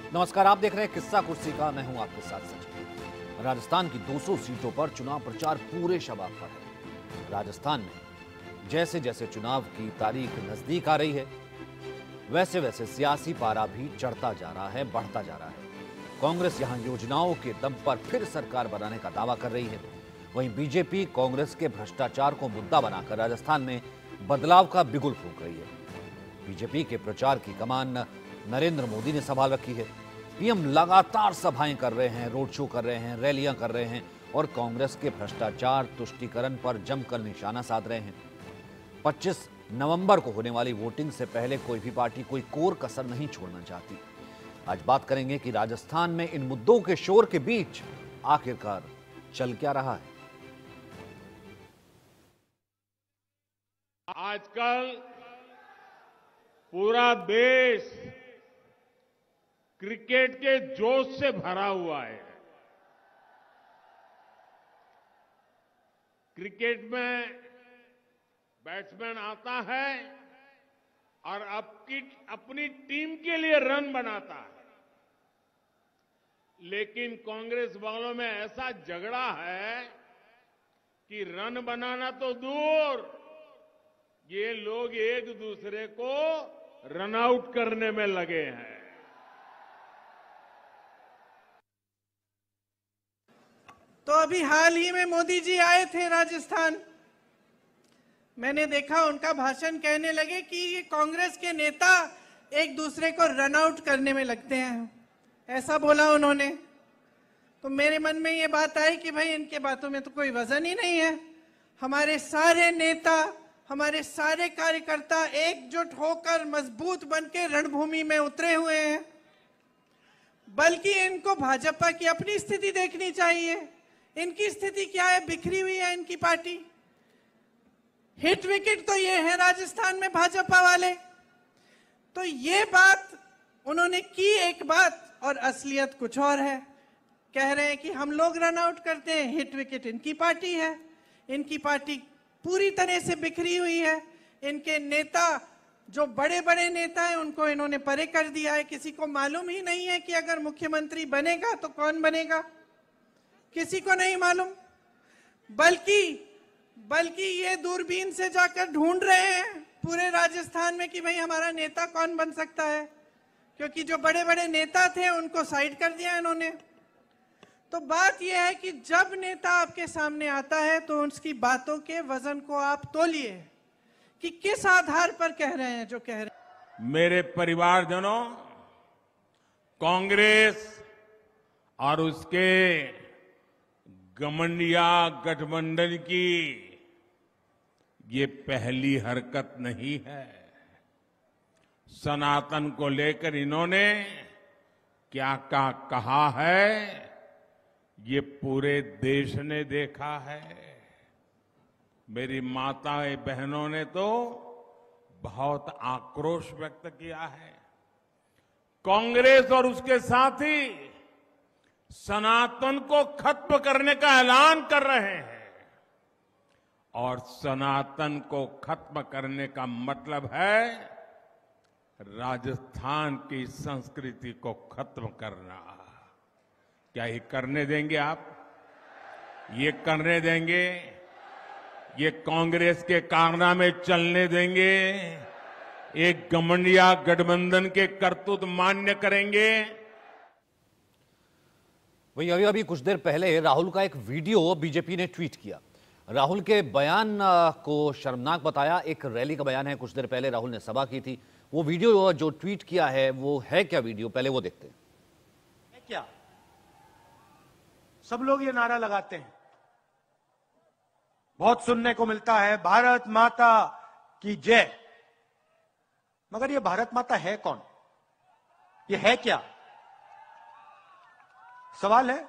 नमस्कार, आप देख रहे हैं किस्सा कुर्सी का। मैं हूं आपके साथ सचिन। राजस्थान की 200 सीटों पर चुनाव प्रचार पूरे शबाब पर है। राजस्थान में जैसे जैसे चुनाव की तारीख नजदीक आ रही है, वैसे वैसे सियासी पारा भी चढ़ता जा रहा है, बढ़ता जा रहा है। कांग्रेस यहां योजनाओं के दम पर फिर सरकार बनाने का दावा कर रही है। वहीं बीजेपी कांग्रेस के भ्रष्टाचार को मुद्दा बनाकर राजस्थान में बदलाव का बिगुल फूंक रही है। बीजेपी के प्रचार की कमान नरेंद्र मोदी ने संभाल रखी है। पीएम लगातार सभाएं कर रहे हैं, रोड शो कर रहे हैं, रैलियां कर रहे हैं और कांग्रेस के भ्रष्टाचार तुष्टीकरण पर जमकर निशाना साध रहे हैं। 25 नवंबर को होने वाली वोटिंग से पहले कोई भी पार्टी कोई कोर कसर नहीं छोड़ना चाहती। आज बात करेंगे कि राजस्थान में इन मुद्दों के शोर के बीच आखिरकार चल क्या रहा है। आजकल पूरा देश क्रिकेट के जोश से भरा हुआ है। क्रिकेट में बैट्समैन आता है और अपनी टीम के लिए रन बनाता है, लेकिन कांग्रेस वालों में ऐसा झगड़ा है कि रन बनाना तो दूर, ये लोग एक दूसरे को रन आउट करने में लगे हैं। तो अभी हाल ही में मोदी जी आए थे राजस्थान। मैंने देखा उनका भाषण, कहने लगे कि ये कांग्रेस के नेता एक दूसरे को रन आउट करने में लगते हैं, ऐसा बोला उन्होंने। तो मेरे मन में ये बात आई कि भाई इनके बातों में तो कोई वजन ही नहीं है। हमारे सारे नेता, हमारे सारे कार्यकर्ता एकजुट होकर मजबूत बनकर रणभूमि में उतरे हुए हैं। बल्कि इनको भाजपा की अपनी स्थिति देखनी चाहिए। इनकी स्थिति क्या है? बिखरी हुई है इनकी पार्टी। हिट विकेट तो ये है राजस्थान में भाजपा वाले। तो ये बात उन्होंने की एक बात, और असलियत कुछ और है। कह रहे हैं कि हम लोग रन आउट करते हैं, हिट विकेट इनकी पार्टी है। इनकी पार्टी पूरी तरह से बिखरी हुई है। इनके नेता, जो बड़े बड़े नेता हैं, उनको इन्होंने परे कर दिया है। किसी को मालूम ही नहीं है कि अगर मुख्यमंत्री बनेगा तो कौन बनेगा, किसी को नहीं मालूम। बल्कि ये दूरबीन से जाकर ढूंढ रहे हैं पूरे राजस्थान में कि भाई हमारा नेता कौन बन सकता है, क्योंकि जो बड़े बड़े नेता थे उनको साइड कर दिया इन्होंने। तो बात यह है कि जब नेता आपके सामने आता है तो उसकी बातों के वजन को आप तोलिए कि किस आधार पर कह रहे हैं जो कह रहे हैं। मेरे परिवारजनों, कांग्रेस और उसके घमंडिया गठबंधन की ये पहली हरकत नहीं है। सनातन को लेकर इन्होंने क्या क्या कहा है, ये पूरे देश ने देखा है। मेरी माताएं बहनों ने तो बहुत आक्रोश व्यक्त किया है। कांग्रेस और उसके साथी सनातन को खत्म करने का ऐलान कर रहे हैं, और सनातन को खत्म करने का मतलब है राजस्थान की संस्कृति को खत्म करना। क्या ये करने देंगे आप? ये करने देंगे? ये कांग्रेस के कारनामे चलने देंगे? एक घमंडिया गठबंधन के करतूत मान्य करेंगे? वहीं अभी कुछ देर पहले राहुल का एक वीडियो बीजेपी ने ट्वीट किया। राहुल के बयान को शर्मनाक बताया। एक रैली का बयान है, कुछ देर पहले राहुल ने सभा की थी। वो वीडियो जो ट्वीट किया है वो है क्या वीडियो, पहले वो देखते हैं। क्या सब लोग ये नारा लगाते हैं, बहुत सुनने को मिलता है, भारत माता की जय। मगर ये भारत माता है कौन? ये है क्या? सवाल है।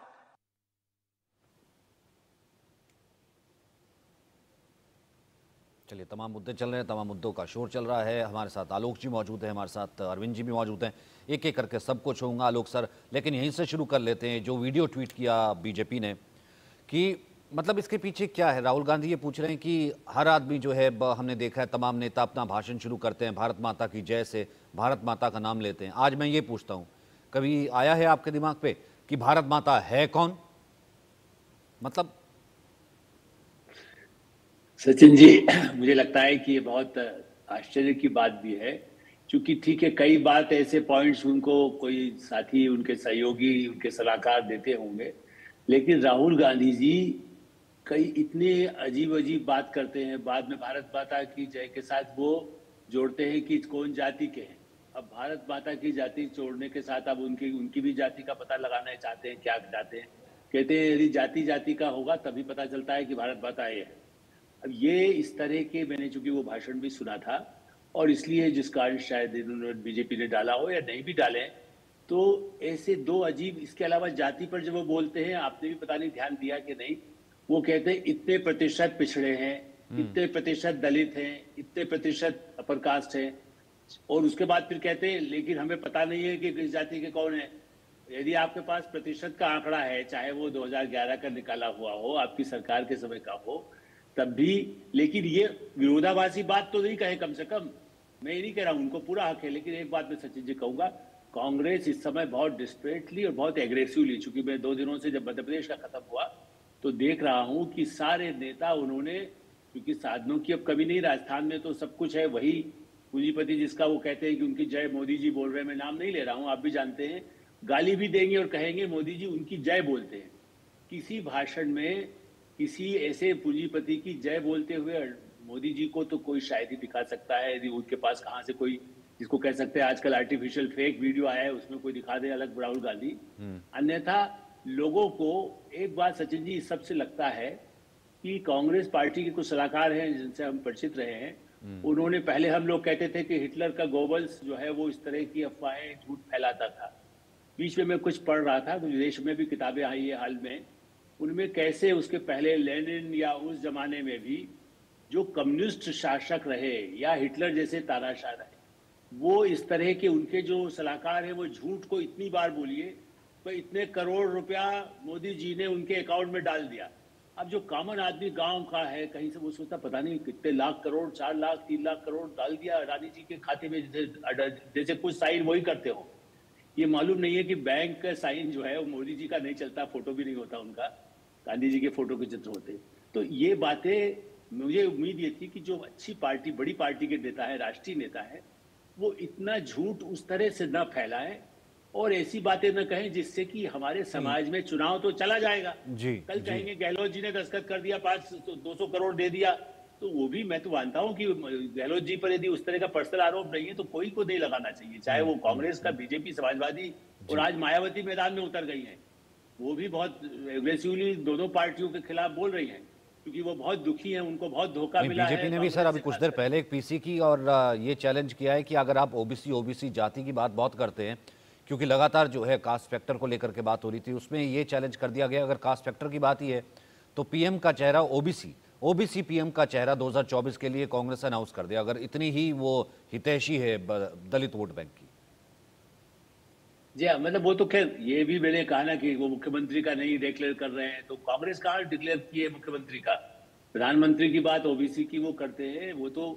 चलिए, तमाम मुद्दे चल रहे हैं, तमाम मुद्दों का शोर चल रहा है। हमारे साथ आलोक जी मौजूद हैं, हमारे साथ अरविंद जी भी मौजूद हैं। एक एक करके सबको छूंगा आलोक सर, लेकिन यहीं से शुरू कर लेते हैं। जो वीडियो ट्वीट किया बीजेपी ने, कि मतलब इसके पीछे क्या है? राहुल गांधी ये पूछ रहे हैं कि हर आदमी जो है, हमने देखा है तमाम नेता अपना भाषण शुरू करते हैं भारत माता की जय से, भारत माता का नाम लेते हैं। आज मैं ये पूछता हूँ कभी आया है आपके दिमाग पे कि भारत माता है कौन? मतलब सचिन जी, मुझे लगता है कि ये बहुत आश्चर्य की बात भी है, क्योंकि ठीक है, कई बात ऐसे पॉइंट्स उनको कोई साथी, उनके सहयोगी, उनके सलाहकार देते होंगे, लेकिन राहुल गांधी जी कई इतने अजीब अजीब बात करते हैं। बाद में भारत माता की जय के साथ वो जोड़ते हैं कि कौन जाति के हैं। अब भारत माता की जाति जोड़ने के साथ अब उनकी उनकी भी जाति का पता लगाना चाहते हैं, क्या चाहते हैं। कहते हैं यदि जाति जाति का होगा तभी पता चलता है कि भारत माता ये है। अब ये इस तरह के, मैंने चूंकि वो भाषण भी सुना था, और इसलिए जिस कारण शायद इन्होंने बीजेपी ने डाला हो या नहीं भी डाले, तो ऐसे दो अजीब, इसके अलावा जाति पर जब वो बोलते हैं, आपने भी पता नहीं ध्यान दिया कि नहीं, वो कहते हैं इतने प्रतिशत पिछड़े हैं, इतने प्रतिशत दलित हैं, इतने प्रतिशत अपर कास्ट हैं, और उसके बाद फिर कहते हैं लेकिन हमें पता नहीं है कि किस जाति के कौन है। यदि आपके पास प्रतिशत का आंकड़ा है, चाहे वो 2011 का निकाला हुआ हो, आपकी सरकार के समय का हो, तब भी, लेकिन ये विरोधाभासी बात तो नहीं कहे कम से कम। मैं ये नहीं कह रहा हूं, उनको पूरा हक है, लेकिन एक बात मैं सचिन जी कहूंगा, कांग्रेस इस समय बहुत डिस्परेटली और बहुत एग्रेसिवली, चूंकि मैं 2 दिनों से जब मध्य प्रदेश का खत्म हुआ तो देख रहा हूं कि सारे नेता उन्होंने, क्योंकि साधनों की अब कमी नहीं, राजस्थान में तो सब कुछ है, वही पूंजीपति जिसका वो कहते हैं कि उनकी जय मोदी जी बोल रहे हैं, मैं नाम नहीं ले रहा हूं, आप भी जानते हैं, गाली भी देंगे और कहेंगे मोदी जी उनकी जय बोलते हैं। किसी भाषण में किसी ऐसे पूंजीपति की जय बोलते हुए मोदी जी को तो कोई शायद ही दिखा सकता है, यदि उनके पास कहां से कोई, जिसको कह सकते हैं आजकल आर्टिफिशियल फेक वीडियो आया है, उसमें कोई दिखा दे अलग राहुल गांधी। अन्यथा लोगों को एक बात सचिन जी सबसे लगता है कि कांग्रेस पार्टी के कुछ सलाहकार हैं जिनसे हम परिचित रहे हैं, उन्होंने, पहले हम लोग कहते थे कि हिटलर का गोबल्स जो है वो इस तरह की अफवाहें झूठ फैलाता था। बीच में मैं कुछ पढ़ रहा था, विदेश में भी किताबें आई है हाल में, उनमें कैसे उसके पहले लेनिन या उस जमाने में भी जो कम्युनिस्ट शासक रहे या हिटलर जैसे तानाशाह रहे, वो इस तरह के उनके जो सलाहकार हैं वो झूठ को इतनी बार बोलिए तो इतने करोड़ रुपया मोदी जी ने उनके अकाउंट में डाल दिया। अब जो कॉमन आदमी गांव का है, कहीं से वो सोचता पता नहीं कितने लाख करोड़, 4 लाख 3 लाख करोड़ डाल दिया रानी जी के खाते में, जैसे कुछ साइन वही करते हो। ये मालूम नहीं है कि बैंक का साइन जो है वो मोदी जी का नहीं चलता, फोटो भी नहीं होता उनका, गांधी जी के फोटो के चित्र होते। तो ये बातें, मुझे उम्मीद ये थी कि जो अच्छी पार्टी, बड़ी पार्टी के नेता है, राष्ट्रीय नेता है, वो इतना झूठ उस तरह से न फैलाएं और ऐसी बातें न कहें जिससे कि हमारे समाज में चुनाव तो चला जाएगा जी, कल कहेंगे गहलोत जी ने दस्तखत कर दिया, 200 करोड़ दे दिया, तो वो भी मैं तो मानता हूं कि गहलोत जी पर यदि उस तरह का पर्सनल आरोप नहीं है तो कोई को नहीं लगाना चाहिए, चाहे वो कांग्रेस का, बीजेपी, समाजवादी, और आज मायावती मैदान में उतर गई है, वो भी बहुत एग्रेसिवली दोनों पार्टियों के खिलाफ बोल रही हैं, क्योंकि वो बहुत दुखी हैं, उनको बहुत धोखा मिला है। बीजेपी ने भी सर अभी कुछ देर पहले एक पीसी की और ये चैलेंज किया है कि अगर आप ओबीसी जाति की बात बहुत करते हैं, क्योंकि लगातार जो है कास्ट फैक्टर को लेकर के बात हो रही थी, उसमें ये चैलेंज कर दिया गया अगर कास्ट फैक्टर की बात ही है तो पीएम का चेहरा ओबीसी पीएम का चेहरा 2024 के लिए कांग्रेस अनाउंस कर दिया, अगर इतनी ही वो हितैषी है दलित वोट बैंक की। जी हाँ, मतलब वो तो खैर ये भी मैंने कहा ना कि वो मुख्यमंत्री का नहीं डिक्लेयर कर रहे हैं, तो कांग्रेस कहाँ डिक्लेयर की है मुख्यमंत्री का? प्रधानमंत्री की बात ओबीसी की वो करते हैं, वो तो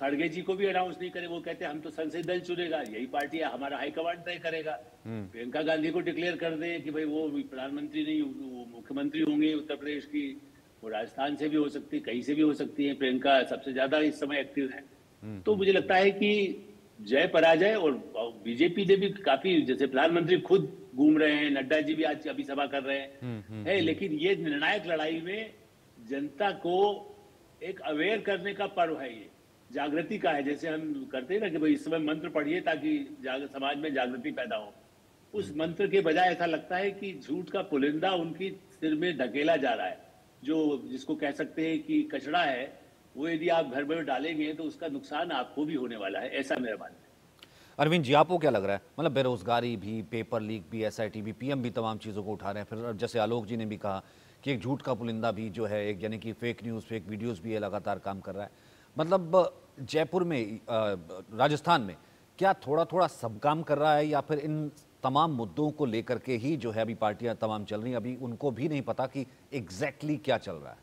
खड़गे जी को भी अनाउंस नहीं करे, वो कहते हैं हम तो संसदीय दल चुनेगा, यही पार्टी है, हमारा हाईकमांड तय करेगा। प्रियंका गांधी को डिक्लेयर कर दे कि भाई वो प्रधानमंत्री नहीं, वो मुख्यमंत्री होंगे उत्तर प्रदेश की, वो राजस्थान से भी हो सकती है, कहीं से भी हो सकती है, प्रियंका सबसे ज्यादा इस समय एक्टिव है। तो मुझे लगता है कि जय पराजय, और बीजेपी ने भी काफी, जैसे प्रधानमंत्री खुद घूम रहे हैं, नड्डा जी भी आज अभी सभा कर रहे हैं, लेकिन ये निर्णायक लड़ाई में जनता को एक अवेयर करने का पर्व है, ये जागृति का है, जैसे हम करते हैं ना कि भाई इस समय मंत्र पढ़िए ताकि समाज में जागृति पैदा हो, उस मंत्र के बजाय ऐसा लगता है कि झूठ का पुलिंदा उनकी सिर में ढकेला जा रहा है, जो जिसको कह सकते हैं कि कचरा है, वो यदि आप घर में डालेंगे तो उसका नुकसान आपको भी होने वाला है, ऐसा मेरा मानना है। अरविंद जी, आपको क्या लग रहा है? मतलब बेरोजगारी भी, पेपर लीक भी, एसआईटी भी, पीएम भी तमाम चीज़ों को उठा रहे हैं, फिर जैसे आलोक जी ने भी कहा कि एक झूठ का पुलिंदा भी जो है, एक यानी कि फेक न्यूज़, फेक वीडियोस भी है, लगातार काम कर रहा है। मतलब जयपुर में, राजस्थान में क्या थोड़ा थोड़ा सब काम कर रहा है, या फिर इन तमाम मुद्दों को लेकर के ही जो है अभी पार्टियां तमाम चल रही हैं, अभी उनको भी नहीं पता कि एग्जैक्टली क्या चल रहा है?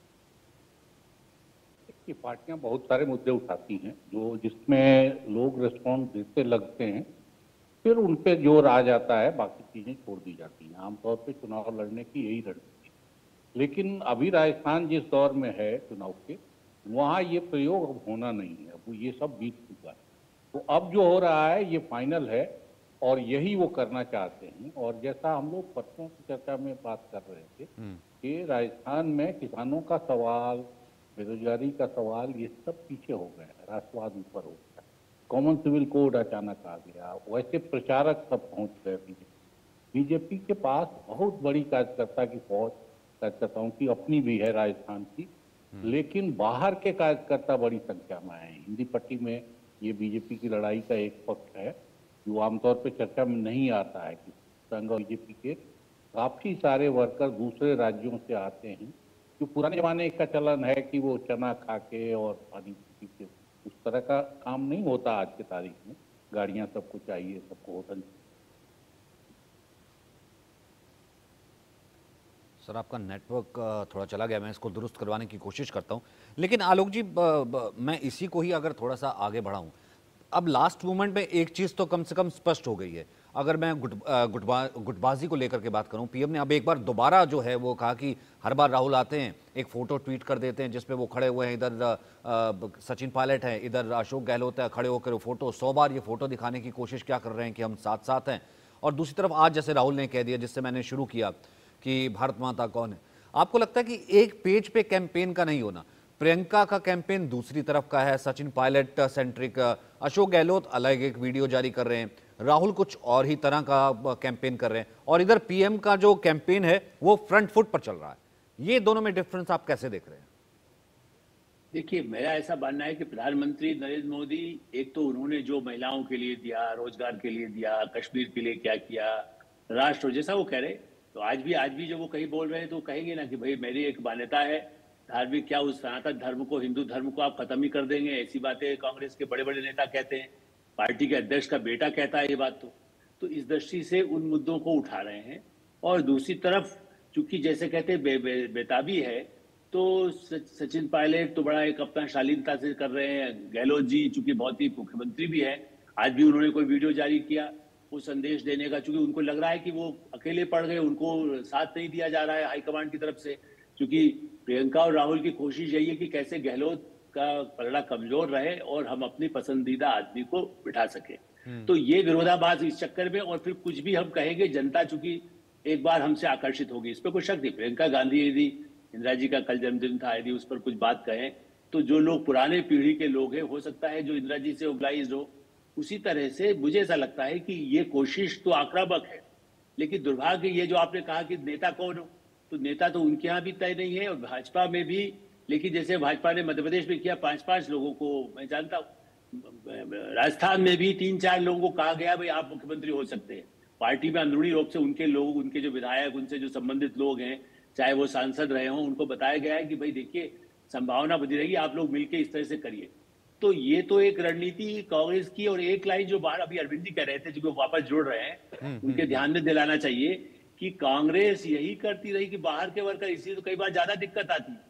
कि पार्टियां बहुत सारे मुद्दे उठाती हैं जो जिसमें लोग रिस्पॉन्स देते लगते हैं, फिर उन पे जोर आ जाता है, बाकी चीजें छोड़ दी जाती हैं। आमतौर पे चुनाव लड़ने की यही रणनीति है। लेकिन अभी राजस्थान जिस दौर में है चुनाव के, वहाँ ये प्रयोग अब होना नहीं है, अब ये सब बीत चुका है। तो अब जो हो रहा है ये फाइनल है और यही वो करना चाहते हैं। और जैसा हम लोग परसों की चर्चा में बात कर रहे थे कि राजस्थान में किसानों का सवाल, बेरोजगारी का सवाल, ये सब पीछे हो गए हैं, राष्ट्रवाद ऊपर हो गया, कॉमन सिविल कोड अचानक आ गया, वैसे प्रचारक सब पहुंच गए। बीजेपी के पास बहुत बड़ी कार्यकर्ता की फौज, कार्यकर्ताओं की अपनी भी है राजस्थान की, लेकिन बाहर के कार्यकर्ता बड़ी संख्या में आए। हिंदी पट्टी में ये बीजेपी की लड़ाई का एक पक्ष है जो आमतौर पे चर्चा में नहीं आता है कि संघ और बीजेपी के काफी सारे वर्कर दूसरे राज्यों से आते हैं। जो पुराने जमाने का चलन है कि वो चना खा के और पानी पी के, उस तरह का काम नहीं होता आज के तारीख में। गाड़ियां सबको चाहिए, सबको होटल। सर आपका नेटवर्क थोड़ा चला गया, मैं इसको दुरुस्त करवाने की कोशिश करता हूं। लेकिन आलोक जी, मैं इसी को ही अगर थोड़ा सा आगे बढ़ाऊं, अब लास्ट मोमेंट में एक चीज तो कम से कम स्पष्ट हो गई है। अगर मैं गुटबाजी को लेकर के बात करूं, पीएम ने अब एक बार दोबारा जो है वो कहा कि हर बार राहुल आते हैं, एक फोटो ट्वीट कर देते हैं जिसपे वो खड़े हुए हैं, इधर सचिन पायलट है, इधर अशोक गहलोत है, खड़े होकर वो फोटो 100 बार ये फोटो दिखाने की कोशिश क्या कर रहे हैं कि हम साथ साथ हैं। और दूसरी तरफ आज जैसे राहुल ने कह दिया, जिससे मैंने शुरू किया कि भारत माता कौन है। आपको लगता है कि एक पेज पे कैंपेन का नहीं होना, प्रियंका का कैंपेन दूसरी तरफ का है, सचिन पायलट सेंट्रिक, अशोक गहलोत अलग एक वीडियो जारी कर रहे हैं, राहुल कुछ और ही तरह का कैंपेन कर रहे हैं, और इधर पीएम का जो कैंपेन है वो फ्रंट फुट पर चल रहा है। ये दोनों में डिफरेंस आप कैसे देख रहे हैं? देखिए, मेरा ऐसा मानना है कि प्रधानमंत्री नरेंद्र मोदी, एक तो उन्होंने जो महिलाओं के लिए दिया, रोजगार के लिए दिया, कश्मीर के लिए क्या किया, राष्ट्र जैसा वो कह रहे, तो आज भी जब वो कहीं बोल रहे हैं तो कहेंगे ना कि भाई मेरी एक मान्यता है धार्मिक, क्या उस सनातन धर्म को, हिंदू धर्म को आप खत्म ही कर देंगे। ऐसी बातें कांग्रेस के बड़े बड़े नेता कहते हैं, पार्टी के अध्यक्ष का बेटा कहता है ये बात। तो इस दृष्टि से उन मुद्दों को उठा रहे हैं। और दूसरी तरफ चूंकि जैसे कहते हैं बेताबी है, तो सचिन पायलट तो बड़ा एक अपना शालीनता से कर रहे हैं। गहलोत जी चूंकि बहुत ही मुख्यमंत्री भी है, आज भी उन्होंने कोई वीडियो जारी किया वो संदेश देने का, चूंकि उनको लग रहा है कि वो अकेले पड़ गए, उनको साथ नहीं दिया जा रहा है हाईकमांड की तरफ से। क्योंकि प्रियंका और राहुल की कोशिश यही है कि कैसे गहलोत का पलड़ा कमजोर रहे और हम अपनी पसंदीदा आदमी को बिठा सके। तो ये विरोधाभास इस चक्कर में, और फिर कुछ भी हम कहेंगे, जनता चूंकि एक बार हमसे आकर्षित होगी, इस पर कोई शक नहीं। प्रियंका गांधी यदि इंदिरा जी का कल जन्मदिन था, यदि उस पर कुछ बात कहें तो जो लोग पुराने पीढ़ी के लोग हैं, हो सकता है जो इंदिरा जी से ओबलाइज हो, उसी तरह से मुझे ऐसा लगता है कि ये कोशिश तो आक्रामक है। लेकिन दुर्भाग्य ये जो आपने कहा कि नेता कौन हो, तो नेता तो उनके यहाँ भी तय नहीं है और भाजपा में भी। लेकिन जैसे भाजपा ने मध्य प्रदेश में किया, 5-5 लोगों को मैं जानता हूँ, राजस्थान में भी 3-4 लोगों को कहा गया भाई आप मुख्यमंत्री हो सकते हैं। पार्टी में अंदरूनी रूप से उनके लोग, उनके जो विधायक, उनसे जो संबंधित लोग हैं, चाहे वो सांसद रहे हों, उनको बताया गया है कि भाई देखिए संभावना बनी रहेगी, आप लोग मिलकर इस तरह से करिए। तो ये तो एक रणनीति कांग्रेस की। और एक लाइन जो बाहर अभी अरविंद जी कह रहे थे, जो वापस जोड़ रहे हैं, उनके ध्यान में दिलाना चाहिए कि कांग्रेस यही करती रही कि बाहर के वर्कर, इसलिए तो कई बार ज्यादा दिक्कत आती है।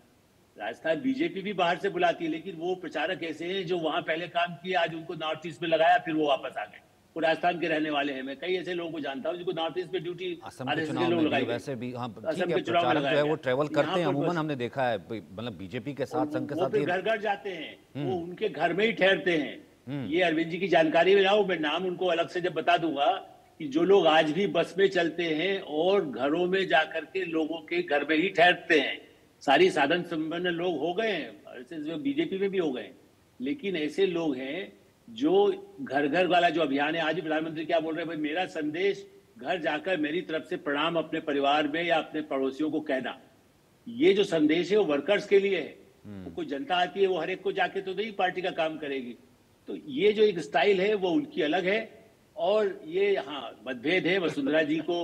राजस्थान बीजेपी भी बाहर से बुलाती है, लेकिन वो प्रचारक ऐसे हैं जो वहां पहले काम किए, आज उनको नॉर्थ ईस्ट में लगाया, फिर वो वापस आ गए। वो राजस्थान के रहने वाले हैं। मैं कई ऐसे लोगों को जानता हूँ जिनको नॉर्थ ईस्ट में ड्यूटी असम के चुनाव में भी वैसे भी, हाँ ठीक है, प्रचारक जो है वो ट्रेवल करते हैं, अमूमन हमने देखा है, मतलब बीजेपी के साथ, संघ के साथ घर घर जाते हैं, वो उनके घर में ही ठहरते हैं। ये अरविंद जी की जानकारी में लाओ, मैं नाम उनको अलग से जब बता दूंगा कि जो लोग आज भी बस में चलते हैं और घरों में जाकर के लोगों के घर में ही ठहरते हैं। सारी साधन संपन्न लोग हो गए हैं, बीजेपी में भी हो गए, लेकिन ऐसे लोग हैं जो घर घर वाला जो अभियान है, आज भी प्रधानमंत्री क्या बोल रहे हैं, भाई मेरा संदेश घर जाकर मेरी तरफ से प्रणाम अपने परिवार में या अपने पड़ोसियों को कहना। ये जो संदेश है वो वर्कर्स के लिए है। वो कोई जनता आती है वो हर एक को जाके तो नहीं पार्टी का काम करेगी। तो ये जो एक स्टाइल है वो उनकी अलग है। और ये हाँ मतभेद है वसुंधरा जी को,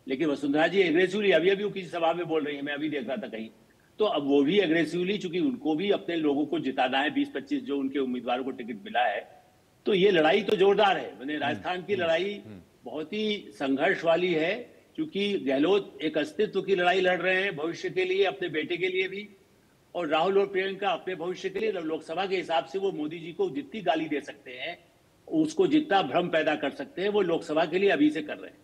लेकिन वसुंधरा जी एग्रेसिवली अभी वो किसी सभा में बोल रही है, मैं अभी देख रहा था कहीं, तो अब वो भी एग्रेसिवली, चूंकि उनको भी अपने लोगों को जिताना है, 20-25 जो उनके उम्मीदवारों को टिकट मिला है। तो ये लड़ाई तो जोरदार है। मैंने राजस्थान की लड़ाई बहुत ही संघर्ष वाली है, क्योंकि गहलोत एक अस्तित्व की लड़ाई लड़ रहे हैं भविष्य के लिए, अपने बेटे के लिए भी, और राहुल और प्रियंका अपने भविष्य के लिए। लोकसभा के हिसाब से वो मोदी जी को जितनी गाली दे सकते हैं उसको जितना भ्रम पैदा कर सकते हैं वो लोकसभा के लिए अभी से कर रहे हैं।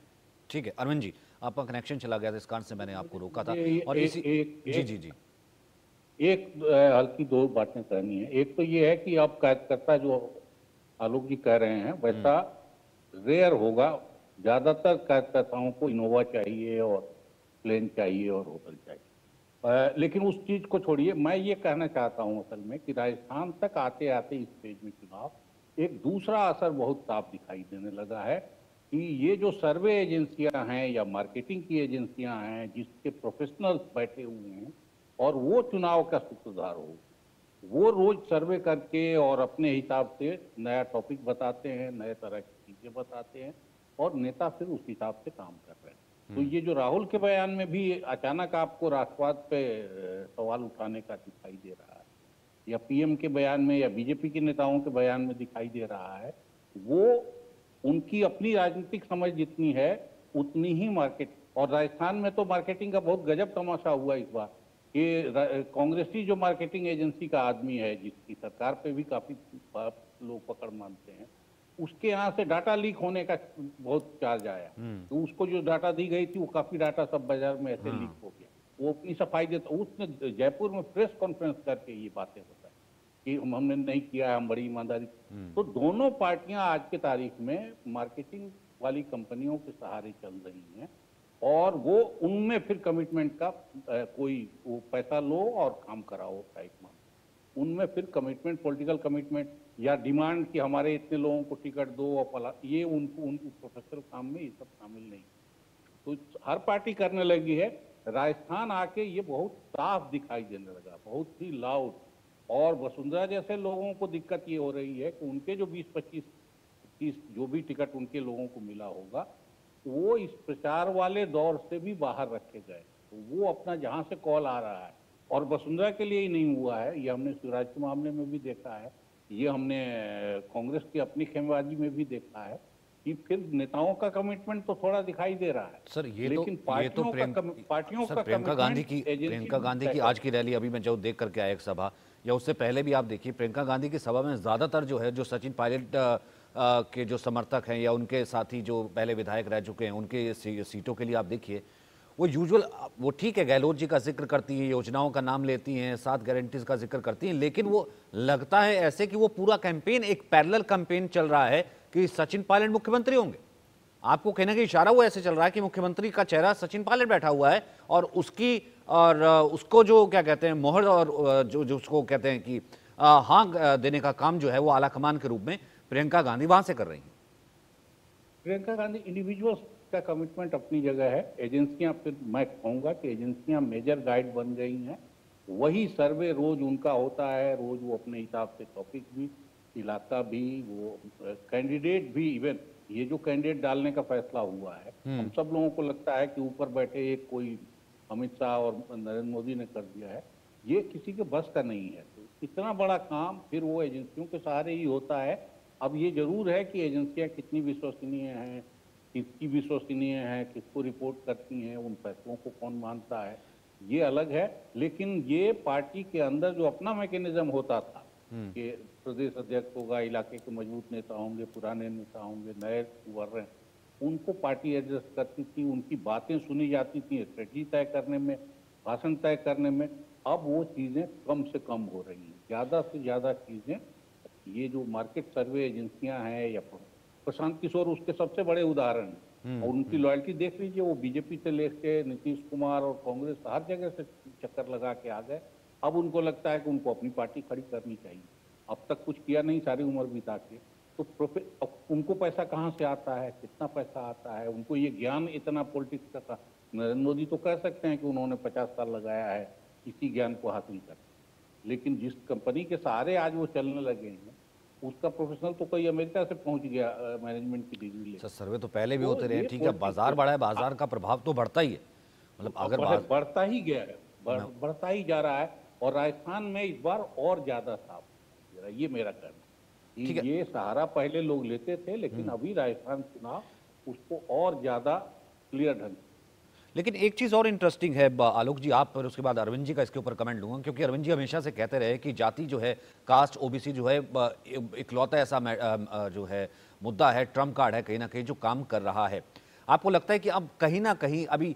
ठीक है अरविंद जी, आपका कनेक्शन चला गया था, इस कारण से मैंने आपको रोका था। ये और इसी जी एक जी जी एक हल्की दो बातें कहनी है। एक तो ये है कि अब कार्यकर्ता जो आलोक जी कह रहे हैं वैसा रेयर होगा। ज्यादातर कार्यकर्ताओं को इनोवा चाहिए और प्लेन चाहिए और होटल चाहिए। लेकिन उस चीज को छोड़िए, मैं ये कहना चाहता हूं असल में कि राजस्थान तक आते आते इस स्टेज में चुनाव एक दूसरा असर बहुत साफ दिखाई देने लगा है कि ये जो सर्वे एजेंसियां हैं या मार्केटिंग की एजेंसियां हैं जिसके प्रोफेशनल्स बैठे हुए हैं और वो चुनाव का सूत्रधार हो, वो रोज सर्वे करके और अपने हिसाब से नया टॉपिक बताते हैं, नए तरह की चीजें बताते हैं और नेता फिर उस हिसाब से काम कर रहे हैं। तो ये जो राहुल के बयान में भी अचानक आपको राष्ट्रवाद पे सवाल उठाने का दिखाई दे रहा है, या पीएम के बयान में या बीजेपी के नेताओं के बयान में दिखाई दे रहा है, वो उनकी अपनी राजनीतिक समझ जितनी है उतनी ही मार्केट। और राजस्थान में तो मार्केटिंग का बहुत गजब तमाशा हुआ इस बार कि कांग्रेसी जो मार्केटिंग एजेंसी का आदमी है जिसकी सरकार पे भी काफी लोग पकड़ मानते हैं, उसके यहाँ से डाटा लीक होने का बहुत चार्ज आया। तो उसको जो डाटा दी गई थी वो काफी डाटा सब बाजार में ऐसे लीक हो गया। वो अपनी सफाई देता, उसने जयपुर में प्रेस कॉन्फ्रेंस करके ये बातें बताई कि हमने नहीं किया है, हम बड़ी ईमानदारी। तो दोनों पार्टियां आज के तारीख में मार्केटिंग वाली कंपनियों के सहारे चल रही हैं और वो उनमें फिर कमिटमेंट का कोई वो पैसा लो और काम कराओ टाइप मान, उनमें फिर कमिटमेंट, पॉलिटिकल कमिटमेंट या डिमांड कि हमारे इतने लोगों को टिकट दो और फला, ये उनको प्रोफेशनल काम में ये सब शामिल नहीं। तो हर पार्टी करने लगी है। राजस्थान आके ये बहुत साफ दिखाई देने लगा, बहुत ही लाउड। और वसुंधरा जैसे लोगों को दिक्कत ये हो रही है कि उनके जो 20-25-30 जो भी टिकट उनके लोगों को मिला होगा वो इस प्रचार वाले दौर से भी बाहर रखे गए। तो वो अपना जहां से कॉल आ रहा है, और वसुंधरा के लिए ही नहीं हुआ है, ये हमने शिवराज के मामले में भी देखा है, ये हमने कांग्रेस की अपनी खेमेबाजी में भी देखा है कि फिर नेताओं का कमिटमेंट तो थोड़ा दिखाई दे रहा है। सर लेकिन पार्टियों का प्रियंका गांधी की आज की रैली अभी मैं जो देख करके आया एक सभा, या उससे पहले भी आप देखिए प्रियंका गांधी की सभा में ज्यादातर जो है जो सचिन पायलट के जो समर्थक हैं या उनके साथी जो पहले विधायक रह चुके हैं उनके सीटों के लिए आप देखिए वो यूजुअल, वो ठीक है गहलोत जी का जिक्र करती हैं, योजनाओं का नाम लेती हैं, 7 गारंटीज का जिक्र करती हैं, लेकिन वो लगता है ऐसे कि वो पूरा कैंपेन एक पैरेलल कैंपेन चल रहा है कि सचिन पायलट मुख्यमंत्री होंगे। आपको कहने का इशारा वो ऐसे चल रहा है कि मुख्यमंत्री का चेहरा सचिन पायलट बैठा हुआ है और उसको जो क्या कहते हैं मोहर और जो उसको कहते हैं कि हाँ देने का काम जो है वो आला कमान के रूप में प्रियंका गांधी वहां से कर रही हैं। प्रियंका गांधी इंडिविजुअल्स का कमिटमेंट अपनी जगह है, एजेंसियां, फिर मैं कहूंगा कि एजेंसियां मेजर गाइड बन गई हैं। वही सर्वे रोज उनका होता है, रोज वो अपने हिसाब से टॉपिक भी, इलाका भी, वो कैंडिडेट भी, इवन ये जो कैंडिडेट डालने का फैसला हुआ है, हम सब लोगों को लगता है कि ऊपर बैठे एक कोई अमित शाह और नरेंद्र मोदी ने कर दिया है, ये किसी के बस का नहीं है। तो इतना बड़ा काम फिर वो एजेंसियों के सहारे ही होता है। अब ये जरूर है कि एजेंसियां कितनी विश्वसनीय हैं, किसकी विश्वसनीय है, किसको रिपोर्ट करती हैं, उन फैसलों को कौन मानता है, ये अलग है। लेकिन ये पार्टी के अंदर जो अपना मैकेनिज्म होता था कि प्रदेश अध्यक्ष होगा, इलाके के मजबूत नेता होंगे, पुराने नेता होंगे, नए उभर रहे हैं, उनको पार्टी एडजस्ट करती थी, उनकी बातें सुनी जाती थी स्ट्रेटजी तय करने में, भाषण तय करने में। अब वो चीजें कम से कम हो रही हैं, ज्यादा से ज्यादा चीजें ये जो मार्केट सर्वे एजेंसियां हैं या प्रशांत किशोर उसके सबसे बड़े उदाहरण हैं। और उनकी लॉयल्टी देख लीजिए, वो बीजेपी से लेके नीतीश कुमार और कांग्रेस हर जगह से चक्कर लगा के आ गए। अब उनको लगता है कि उनको अपनी पार्टी खड़ी करनी चाहिए। अब तक कुछ किया नहीं सारी उम्र बिता के, तो उनको पैसा कहाँ से आता है, कितना पैसा आता है, उनको ये ज्ञान इतना पॉलिटिक्स का। नरेंद्र मोदी तो कह सकते हैं कि उन्होंने 50 साल लगाया है इसी ज्ञान को हासिल कर, लेकिन जिस कंपनी के सहारे आज वो चलने लगे हैं उसका प्रोफेशनल तो कोई अमेरिका से पहुंच गया मैनेजमेंट की डिग्री ले। सर सर्वे तो पहले भी होते रहे, ठीक है, बाजार बड़ा है, बाजार का प्रभाव तो बढ़ता ही है, मतलब अगर बढ़ता ही गया है, बढ़ता ही जा रहा है। और राजस्थान में इस बार और ज्यादा साफ, ये मेरा कहना है। ये सहारा पहले लोग लेते थे, लेकिन अभी राजस्थान चुनाव उसको और ज्यादा क्लियर ढंग। लेकिन एक चीज़ और इंटरेस्टिंग है आलोक जी, आप, पर उसके बाद अरविंद जी का इसके ऊपर कमेंट लूंगा, क्योंकि अरविंद जी हमेशा से कहते रहे कि जाति जो है, कास्ट, ओबीसी जो है, इकलौता ऐसा जो है मुद्दा है, ट्रम्प कार्ड है कहीं ना कहीं जो काम कर रहा है। आपको लगता है कि अब कहीं ना कहीं अभी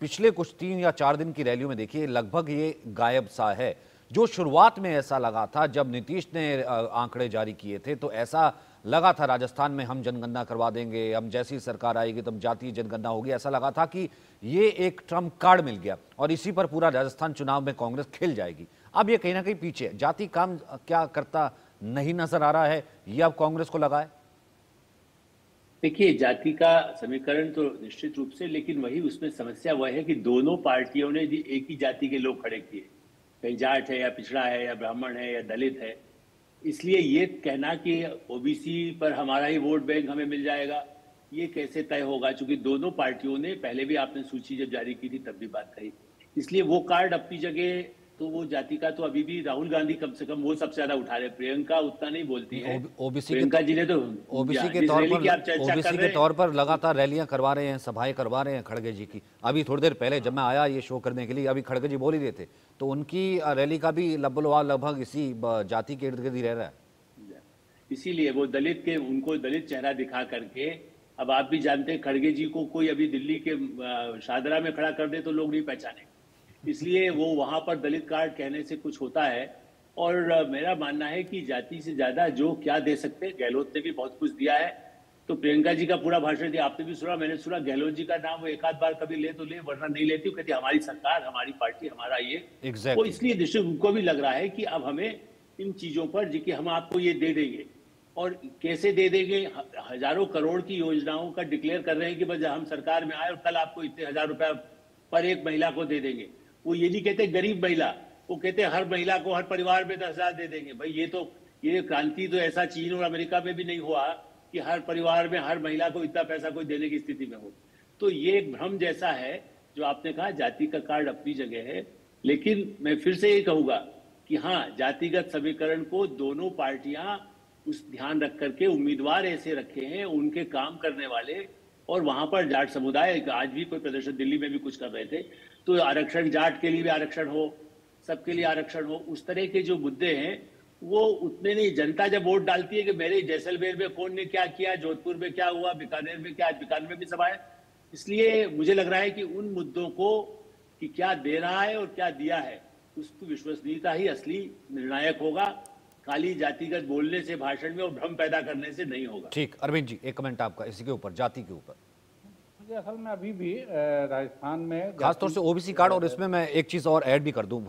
पिछले कुछ 3 या 4 दिन की रैलियों में देखिए लगभग ये गायब सा है। जो शुरुआत में ऐसा लगा था जब नीतीश ने आंकड़े जारी किए थे, तो ऐसा लगा था राजस्थान में हम जनगणना करवा देंगे, हम जैसी सरकार आएगी तब जातीय जनगणना होगी, ऐसा लगा था कि ये एक ट्रम्प कार्ड मिल गया और इसी पर पूरा राजस्थान चुनाव में कांग्रेस खेल जाएगी। अब ये कहीं ना कहीं पीछे जाति काम क्या करता नहीं नजर आ रहा है, ये अब कांग्रेस को लगा है। देखिए, जाति का समीकरण तो निश्चित रूप से, लेकिन वही उसमें समस्या वह है कि दोनों पार्टियों ने एक ही जाति के लोग खड़े किए, कहीं जाट है या पिछड़ा है या ब्राह्मण है या दलित है। इसलिए ये कहना कि ओबीसी पर हमारा ही वोट बैंक हमें मिल जाएगा, ये कैसे तय होगा, क्योंकि दोनों पार्टियों ने पहले भी आपने सूची जब जारी की थी तब भी बात कही। इसलिए वो कार्ड अपनी जगह, तो वो जाति का तो अभी भी राहुल गांधी कम से कम वो सबसे ज्यादा उठा रहे, प्रियंका उतना नहीं बोलती है। प्रियंका जी ने तो ओबीसी के तौर पर लगातार रैलियां करवा रहे हैं, सभाएं करवा रहे हैं खड़गे जी की। अभी थोड़ी देर पहले जब मैं आया ये शो करने के लिए, अभी खड़गे जी बोल ही रहे थे, तो उनकी रैली का भी लगभग इसी जाति के इर्द गिर्द ही रह रहा है। इसीलिए वो दलित के, उनको दलित चेहरा दिखा करके, अब आप भी जानते हैं खड़गे जी को कोई अभी दिल्ली के शादरा में खड़ा कर दे तो लोग नहीं पहचाने, इसलिए वो वहां पर दलित कार्ड कहने से कुछ होता है। और मेरा मानना है कि जाति से ज्यादा जो क्या दे सकते हैं, गहलोत ने भी बहुत कुछ दिया है। तो प्रियंका जी का पूरा भाषण दिया, आपने भी सुना, मैंने सुना, गहलोत जी का नाम वो एक आध बार कभी ले तो ले, वरना नहीं लेती, कहती हमारी सरकार, हमारी पार्टी, हमारा ये exactly. तो इसलिए निश्चित उनको भी लग रहा है कि अब हमें इन चीजों पर जी कि हम आपको ये दे देंगे, और कैसे दे देंगे, हजारों करोड़ की योजनाओं का डिक्लेयर कर रहे हैं कि बस हम सरकार में आए और कल आपको इतने 1000 रुपया पर एक महिला को दे देंगे। वो ये नहीं कहते गरीब महिला, वो कहते हर महिला को, हर परिवार में 10,000 दे देंगे। भाई ये क्रांति तो ऐसा चीन और अमेरिका में भी नहीं हुआ कि हर परिवार में हर महिला को इतना पैसा कोई देने की स्थिति में हो। तो ये एक भ्रम जैसा है। जो आपने कहा जाति का कार्ड अपनी जगह है, लेकिन मैं फिर से ये कहूंगा कि हाँ, जातिगत समीकरण को दोनों पार्टियां उस ध्यान रख करके उम्मीदवार ऐसे रखे हैं, उनके काम करने वाले, और वहां पर जाट समुदाय आज भी कोई प्रदर्शन, दिल्ली में भी कुछ कर रहे थे, तो आरक्षण, जाट के लिए भी आरक्षण हो, सबके लिए आरक्षण हो, उस तरह के जो मुद्दे हैं वो उतने नहीं। जनता जब वोट डालती है कि मेरे जैसलमेर में कौन ने क्या किया, जोधपुर में क्या हुआ, बीकानेर में क्या, आज बीकानेर में भी सभा है, इसलिए मुझे लग रहा है कि उन मुद्दों को कि क्या दे रहा है और क्या दिया है, उसकी विश्वसनीयता ही असली निर्णायक होगा, खाली जातिगत बोलने से, भाषण में और भ्रम पैदा करने से नहीं होगा। ठीक, अरविंद जी एक कमेंट आपका इसी के ऊपर, जाति के ऊपर। मुझे असल में अभी भी राजस्थान में खासतौर से ओबीसी कार्ड, और इसमें मैं एक चीज और ऐड भी कर दूं,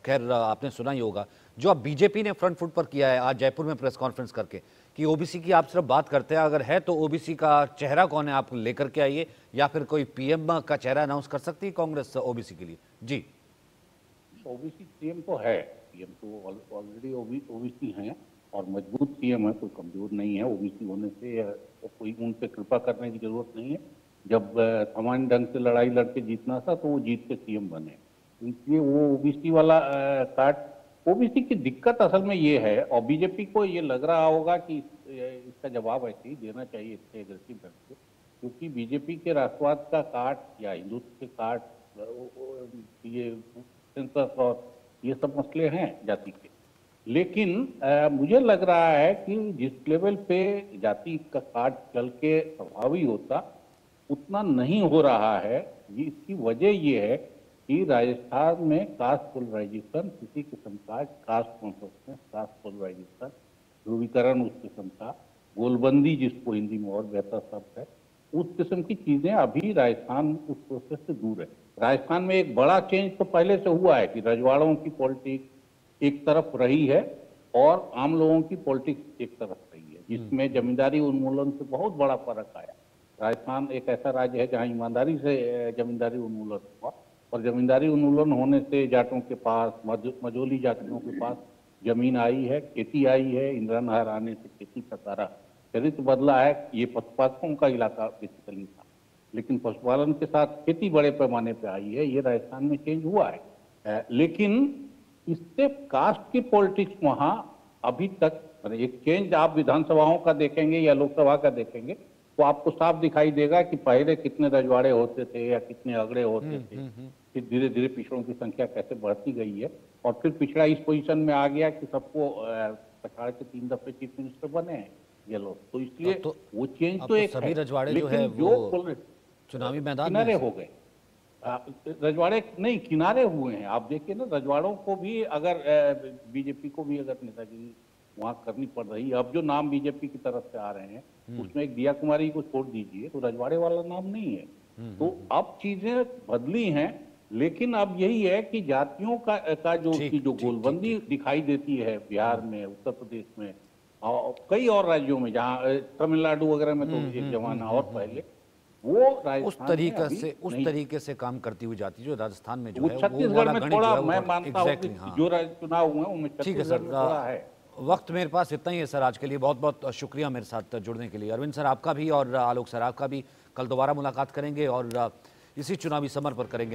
खैर आपने सुना ही होगा जो अब बीजेपी ने फ्रंट फुट पर किया है आज जयपुर में प्रेस कॉन्फ्रेंस करके, कि ओबीसी की आप सिर्फ बात करते हैं, अगर है तो ओबीसी का चेहरा कौन है आप लेकर के आइए, या फिर कोई पीएम का चेहरा अनाउंस कर सकती है कांग्रेस ओबीसी के लिए। जी, ओबीसी सीएम तो है, पीएम तो ऑलरेडी ओबीसी हैं और मजबूत सीएम है, कोई कमजोर नहीं है। ओबीसी होने से कोई उन पर कृपा करने की जरूरत नहीं है। जब सामान्य ढंग से लड़ाई लड़के जीतना था तो वो जीत के सीएम बने, इसलिए वो ओबीसी वाला कार्ड। ओबीसी की दिक्कत असल में ये है, और बीजेपी को ये लग रहा होगा कि इसका जवाब ऐसे ही देना चाहिए, इससे एग्रेसिव ढंग से, क्योंकि बीजेपी के राष्ट्रवाद का कार्ड या हिंदुत्व के कार्ड, ये सेंसस और ये सब मसले हैं जाति के। लेकिन मुझे लग रहा है कि जिस लेवल पे जाति का कार्ड चल के प्रभावी होता उतना नहीं हो रहा है। इसकी वजह ये है कि राजस्थान में कास्ट पोलराइजेशन, किसी किस्म का कास्ट कॉन्शसनेस, कास्ट पोलराइजेशन, ध्रुवीकरण उस किस्म का, गोलबंदी जिसको हिंदी में और बेहतर शब्द है, उस किस्म की चीजें अभी राजस्थान उस प्रोसेस से दूर है। राजस्थान में एक बड़ा चेंज तो पहले से हुआ है कि रजवाड़ों की पॉलिटिक्स एक तरफ रही है और आम लोगों की पॉलिटिक्स एक तरफ रही है, जिसमें जमींदारी उन्मूलन से बहुत बड़ा फर्क आया। राजस्थान एक ऐसा राज्य है जहां ईमानदारी से जमींदारी उन्मूलन हुआ, और जमींदारी उन्मूलन होने से जाटों के पास, मझोली जातियों के पास जमीन आई है, खेती आई है। इंदिरा नहर आने से खेती का सारा चरित्र बदला है। ये पशुपालकों का इलाका बेसिकली था, लेकिन पशुपालन के साथ खेती बड़े पैमाने पर आई है। ये राजस्थान में चेंज हुआ है, लेकिन इससे कास्ट की पॉलिटिक्स वहां अभी तक, एक चेंज आप विधानसभाओं का देखेंगे या लोकसभा का देखेंगे तो आपको साफ दिखाई देगा कि पहले कितने रजवाड़े होते थे या कितने अगड़े होते थे, फिर धीरे धीरे पिछड़ों की संख्या कैसे बढ़ती गई है, और फिर पिछड़ा इस पोजीशन में आ गया कि सबको पछाड़ के 3 दफे चीफ मिनिस्टर बने हैं ये लोग। तो इसलिए तो वो चेंज अब तो एक सभी है, रजवाड़े जो लेकिन है वो चुनावी मैदान किनारे में हो गए। रजवाड़े नहीं किनारे हुए हैं। आप देखिए ना, रजवाड़ों को भी अगर बीजेपी को भी अगर नेतागिरी वहां करनी पड़ रही है, अब जो नाम बीजेपी की तरफ से आ रहे हैं उसमें एक दिया कुमारी को छोड़ दीजिए तो रजवाड़े वाला नाम नहीं है। तो अब चीजें बदली हैं, लेकिन अब यही है कि जातियों का जो ठीक, की जो ठीक, गोलबंदी दिखाई देती है बिहार में, उत्तर प्रदेश में और कई और राज्यों में, जहाँ तमिलनाडु वगैरह में तो एक जमाना और पहले वो उस तरीके से काम करती हुई जाती जो राजस्थान में जो वो है वो छत्तीसगढ़ वाला में गणित थोड़ा जो है वो मैं थोड़ा- मानता हूँ कि exactly, हाँ। जो चुनाव हुए हैं उनमें ठीक है छत्तीसगढ़ सर, में थोड़ा है। वक्त मेरे पास इतना ही है सर आज के लिए। बहुत बहुत शुक्रिया मेरे साथ जुड़ने के लिए। अरविंद सर आपका भी और आलोक सर आपका भी। कल दोबारा मुलाकात करेंगे और इसी चुनावी समर पर करेंगे।